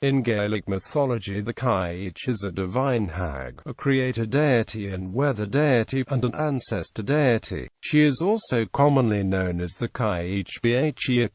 In Gaelic mythology, the Cailleach is a divine hag, a creator deity and weather deity, and an ancestor deity. She is also commonly known as the Cailleach Bhéara.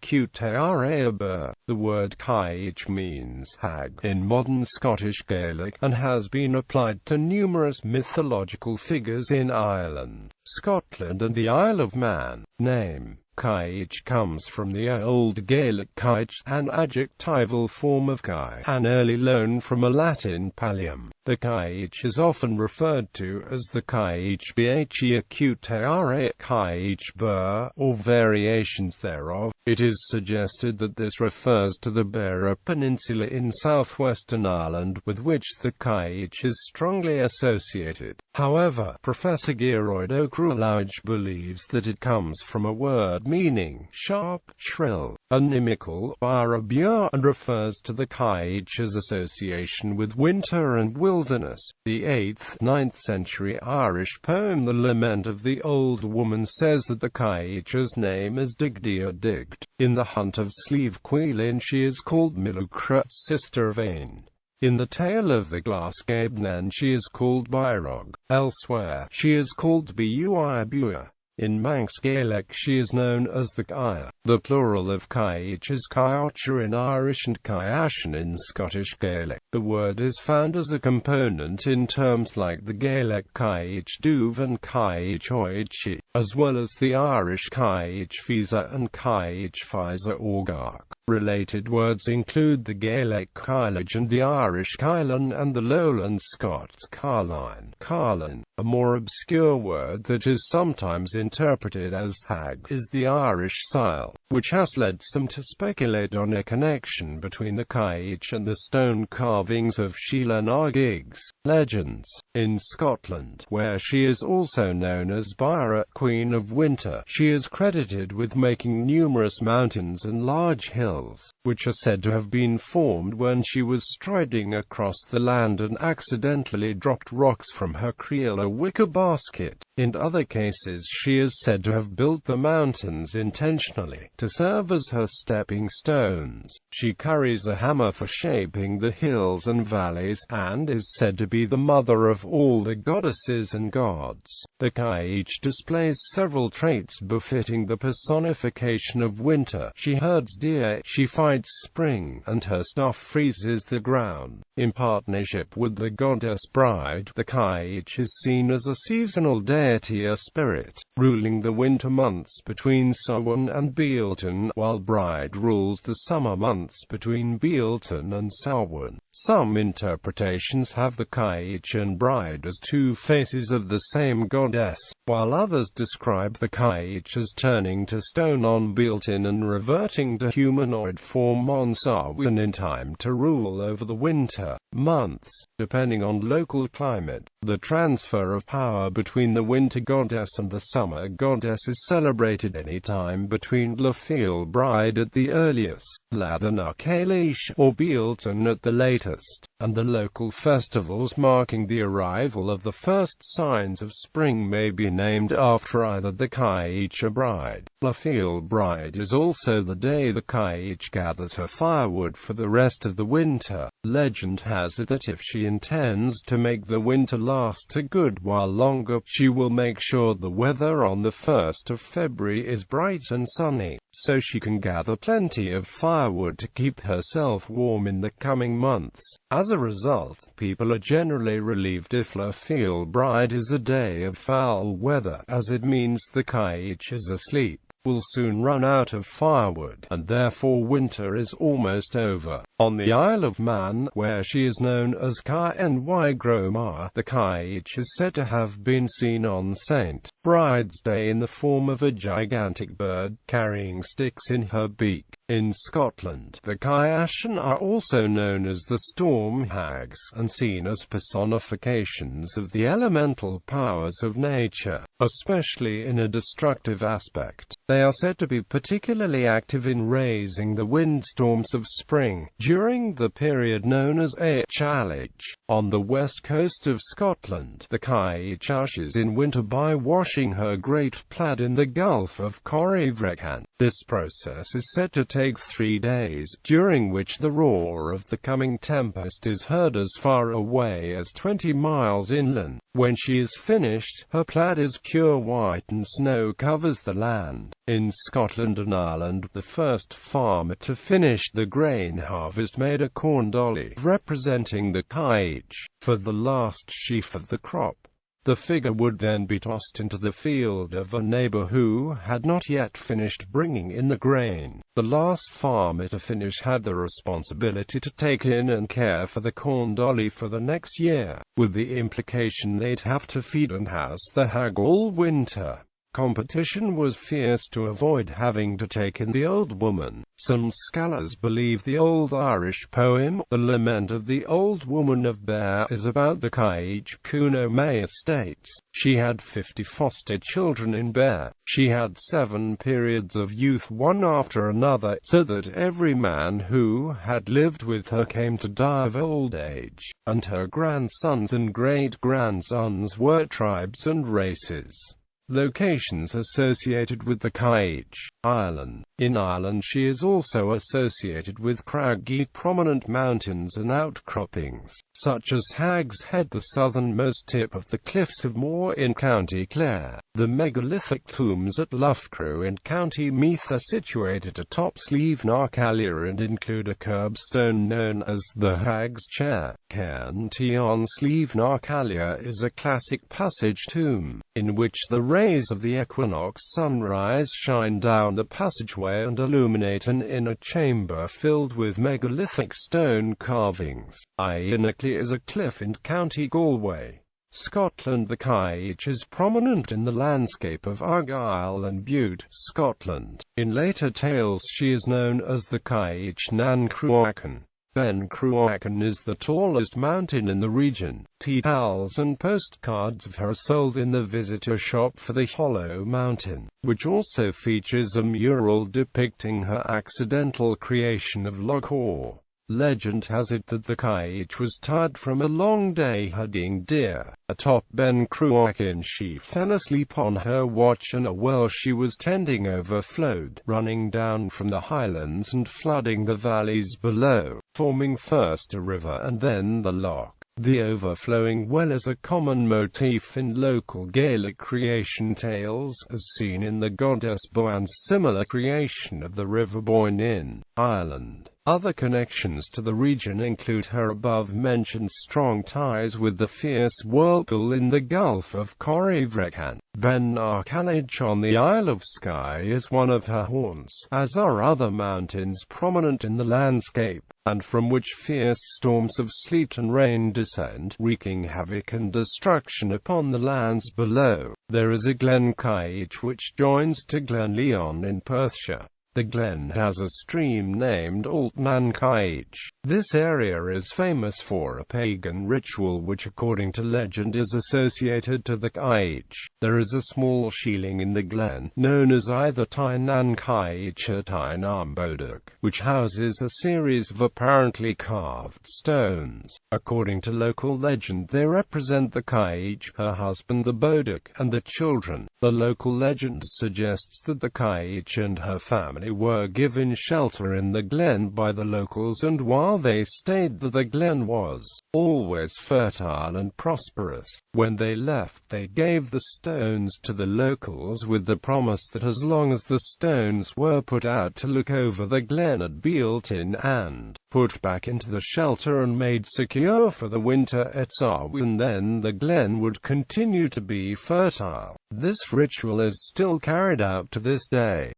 The word Cailleach means hag in modern Scottish Gaelic, and has been applied to numerous mythological figures in Ireland, Scotland and the Isle of Man. Name Cailleach comes from the Old Gaelic Cailleach, an adjectival form of Cai, an early loan from a Latin pallium. The Cailleach is often referred to as the Cailleach Bhéara, Cailleach Bhéara, or variations thereof. It is suggested that this refers to the Bhéara Peninsula in southwestern Ireland, with which the Cailleach is strongly associated. However, Professor Cailleach believes that it comes from a word meaning sharp, shrill, inimical, Bhéara, and refers to the Cailleach's association with winter and wilderness. The 8th-9th century Irish poem The Lament of the Old Woman says that the Cailleach's name is Digd. In The Hunt of Slieve Cuillin she is called Milukra, sister of Ain. In the Tale of the Glass Gaebnan she is called Byrog. Elsewhere, she is called Bua. In Manx Gaelic she is known as the Cailleach. The plural of Cailleach is Cailleach in Irish and Cailleachan in Scottish Gaelic. The word is found as a component in terms like the Gaelic Cailleach Duv and Cailleach Oichi, as well as the Irish Cailleach Fisa and Cailleach Fisa Orgarch. Related words include the Gaelic Cailleach and the Irish Caillan and the Lowland Scots Carlin. A more obscure word that is sometimes interpreted as hag is the Irish Sile, which has led some to speculate on a connection between the Cailleach and the stone carvings of Sheila Nargig's legends. In Scotland, where she is also known as Bhéara, Queen of Winter, she is credited with making numerous mountains and large hills, which are said to have been formed when she was striding across the land and accidentally dropped rocks from her creela wicker basket. In other cases she is said to have built the mountains intentionally, to serve as her stepping stones. She carries a hammer for shaping the hills and valleys, and is said to be the mother of all the goddesses and gods. The Cailleach displays several traits befitting the personification of winter. She herds deer, she fights spring, and her staff freezes the ground. In partnership with the goddess Bride, the Cailleach is seen as a seasonal deity, a spirit, ruling the winter months between Samhain and Bealtaine, while Bride rules the summer months between Bealtaine and Samhain. Some interpretations have the Cailleach and Bride as two faces of the same goddess, while others describe the Cailleach as turning to stone on Bealtaine and reverting to humanoid form on Samhain in time to rule over the winter months, depending on local climate. The transfer of power between the winter goddess and the summer goddess is celebrated any time between Lafeel Bride at the earliest, Lathanna Cailleach, or Bealtaine at the latest, and the local festivals marking the arrival of the first signs of spring may be named after either the Cailleach or Bride. Lafeel Bride is also the day the Cailleach gathers her firewood for the rest of the winter. Legend has it that if she intends to make the winter last a good while longer, she will make sure the weather on the 1st of February is bright and sunny, so she can gather plenty of firewood to keep herself warm in the coming months. As a result, people are generally relieved if Lafeel Bride is a day of foul weather, as it means the Cailleach is asleep, will soon run out of firewood, and therefore winter is almost over. On the Isle of Man, where she is known as Cailleach Bhéara, the Cailleach is said to have been seen on St. Bride's Day in the form of a gigantic bird, carrying sticks in her beak. In Scotland, the Cailleachan are also known as the storm hags, and seen as personifications of the elemental powers of nature, especially in a destructive aspect. They are said to be particularly active in raising the windstorms of spring, during the period known as Cailleach. On the west coast of Scotland, the Cailleach ushes in winter by washing her great plaid in the Gulf of Corryvreckan. This process is said to take 3 days, during which the roar of the coming tempest is heard as far away as 20 miles inland. When she is finished, her plaid is pure white and snow covers the land. In Scotland and Ireland, the first farmer to finish the grain harvest made a corn dolly, representing the Cailleach, for the last sheaf of the crop. The figure would then be tossed into the field of a neighbor who had not yet finished bringing in the grain. The last farmer to finish had the responsibility to take in and care for the corn dolly for the next year, with the implication they'd have to feed and house the hag all winter. Competition was fierce to avoid having to take in the old woman. Some scholars believe the old Irish poem, The Lament of the Old Woman of Bheur, is about the Cailleach. Kuno Maya states, she had 50 foster children in Bheur. She had 7 periods of youth one after another, so that every man who had lived with her came to die of old age, and her grandsons and great-grandsons were tribes and races. Locations associated with the Cailleach. Ireland. In Ireland she is also associated with craggy prominent mountains and outcroppings, such as Hag's Head, the southernmost tip of the Cliffs of Moher in County Clare. The megalithic tombs at Loughcrew in County Meath are situated atop Slieve Cailleach and include a curbstone known as the Hag's Chair. Cairn on Slieve Cailleach is a classic passage tomb, in which the rays of the equinox sunrise shine down the passageway and illuminate an inner chamber filled with megalithic stone carvings. Cailleach is a cliff in County Galway, Scotland. The Cailleach is prominent in the landscape of Argyll and Bute, Scotland. In later tales she is known as the Cailleach nan Cruachan. Ben Cruachan is the tallest mountain in the region. Tea-towels and postcards of her are sold in the visitor shop for the Hollow Mountain, which also features a mural depicting her accidental creation of Loch Awe. Legend has it that the Cailleach was tired from a long day hunting deer. Atop Ben Cruachan she fell asleep on her watch and a well she was tending overflowed, running down from the highlands and flooding the valleys below, forming first a river and then the loch. The overflowing well is a common motif in local Gaelic creation tales, as seen in the goddess Boan's similar creation of the River Boyne in Ireland. Other connections to the region include her above-mentioned strong ties with the fierce whirlpool in the Gulf of Corryvreckan. Ben Cailleach on the Isle of Skye is one of her haunts, as are other mountains prominent in the landscape, and from which fierce storms of sleet and rain descend, wreaking havoc and destruction upon the lands below. There is a Glen Cailleach which joins to Glen Lyon in Perthshire. The glen has a stream named Old Man Cailleach. This area is famous for a pagan ritual which, according to legend, is associated to the Cailleach. There is a small shieling in the glen, known as either Tyne nan Cailleach or Tyne Bheur, which houses a series of apparently carved stones. According to local legend, they represent the Cailleach, her husband the Bheur, and the children. The local legend suggests that the Cailleach and her family were given shelter in the glen by the locals, and while they stayed there, the glen was always fertile and prosperous. When they left, they gave the stones to the locals with the promise that as long as the stones were put out to look over, the glen would be built in and put back into the shelter and made secure for the winter at Samhain, then the glen would continue to be fertile. This ritual is still carried out to this day.